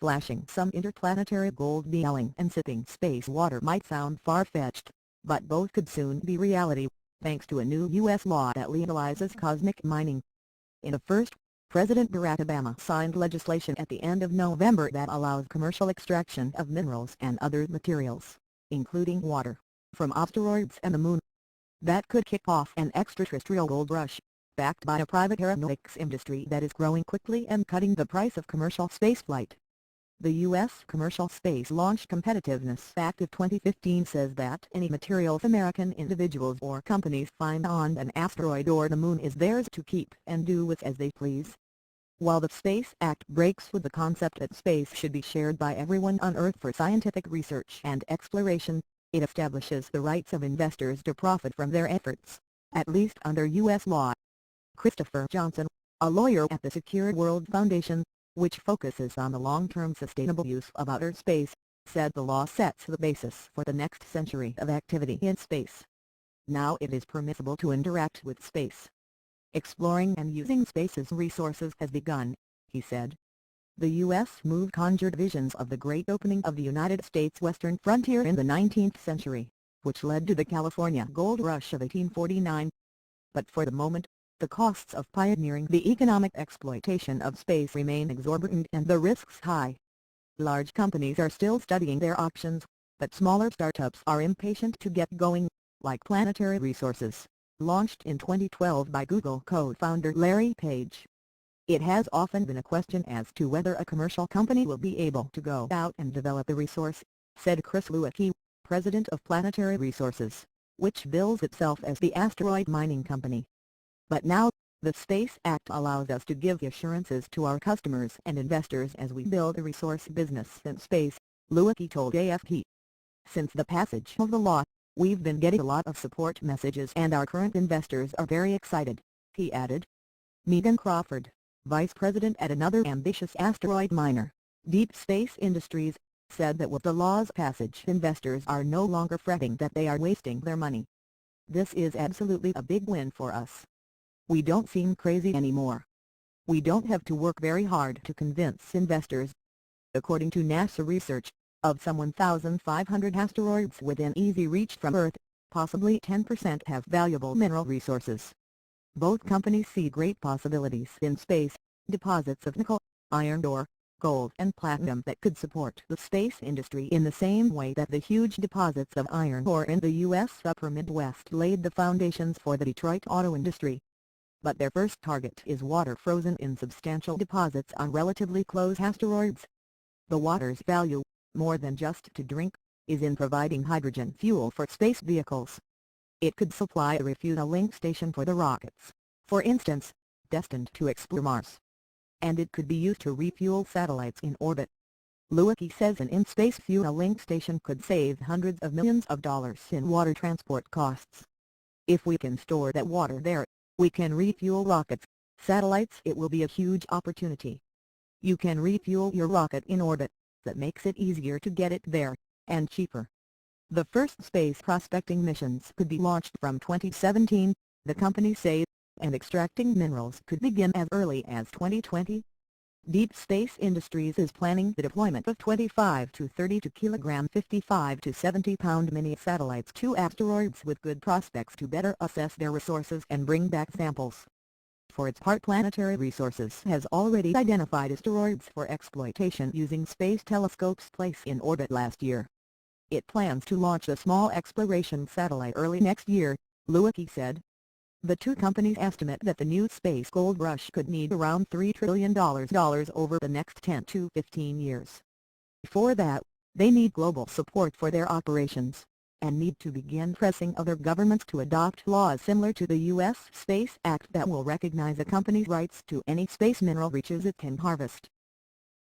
Flashing some interplanetary gold yelling and sipping space water might sound far-fetched, but both could soon be reality, thanks to a new U.S. law that legalizes cosmic mining. In a first, President Barack Obama signed legislation at the end of November that allows commercial extraction of minerals and other materials, including water, from asteroids and the Moon. That could kick off an extraterrestrial gold rush, backed by a private aeronautics industry that is growing quickly and cutting the price of commercial spaceflight. The U.S. Commercial Space Launch Competitiveness Act of 2015 says that any materials American individuals or companies find on an asteroid or the Moon is theirs to keep and do with as they please. While the Space Act breaks with the concept that space should be shared by everyone on Earth for scientific research and exploration, it establishes the rights of investors to profit from their efforts, at least under U.S. law. Christopher Johnson, a lawyer at the Secure World Foundation, which focuses on the long-term sustainable use of outer space, said the law sets the basis for the next century of activity in space. Now it is permissible to interact with space. Exploring and using space's resources has begun, he said. The U.S. move conjured visions of the great opening of the United States western frontier in the 19th century, which led to the California Gold Rush of 1849. But for the moment, the costs of pioneering the economic exploitation of space remain exorbitant and the risks high. Large companies are still studying their options, but smaller startups are impatient to get going, like Planetary Resources, launched in 2012 by Google co-founder Larry Page. It has often been a question as to whether a commercial company will be able to go out and develop the resource, said Chris Lewicki, president of Planetary Resources, which bills itself as the asteroid mining company. But now, the Space Act allows us to give assurances to our customers and investors as we build a resource business in space, Lewicki told AFP. Since the passage of the law, we've been getting a lot of support messages and our current investors are very excited, he added. Megan Crawford, vice president at another ambitious asteroid miner, Deep Space Industries, said that with the law's passage investors are no longer fretting that they are wasting their money. This is absolutely a big win for us. We don't seem crazy anymore. We don't have to work very hard to convince investors. According to NASA research, of some 1,500 asteroids within easy reach from Earth, possibly 10% have valuable mineral resources. Both companies see great possibilities in space, deposits of nickel, iron ore, gold and platinum that could support the space industry in the same way that the huge deposits of iron ore in the U.S. upper Midwest laid the foundations for the Detroit auto industry. But their first target is water frozen in substantial deposits on relatively close asteroids. The water's value, more than just to drink, is in providing hydrogen fuel for space vehicles. It could supply a refueling station for the rockets, for instance, destined to explore Mars. And it could be used to refuel satellites in orbit. Lewicki says an in-space fueling station could save hundreds of millions of dollars in water transport costs. If we can store that water there, we can refuel rockets, satellites. It will be a huge opportunity. You can refuel your rocket in orbit, that makes it easier to get it there, and cheaper. The first space prospecting missions could be launched from 2017, the company says, and extracting minerals could begin as early as 2020. Deep Space Industries is planning the deployment of 25 to 32 kg 55 to 70 pound mini-satellites to asteroids with good prospects to better assess their resources and bring back samples. For its part, Planetary Resources has already identified asteroids for exploitation using space telescopes placed in orbit last year. It plans to launch a small exploration satellite early next year, Lewicki said. The two companies estimate that the new space gold rush could need around $3 trillion over the next 10 to 15 years. For that, they need global support for their operations, and need to begin pressing other governments to adopt laws similar to the U.S. Space Act that will recognize a company's rights to any space mineral riches it can harvest.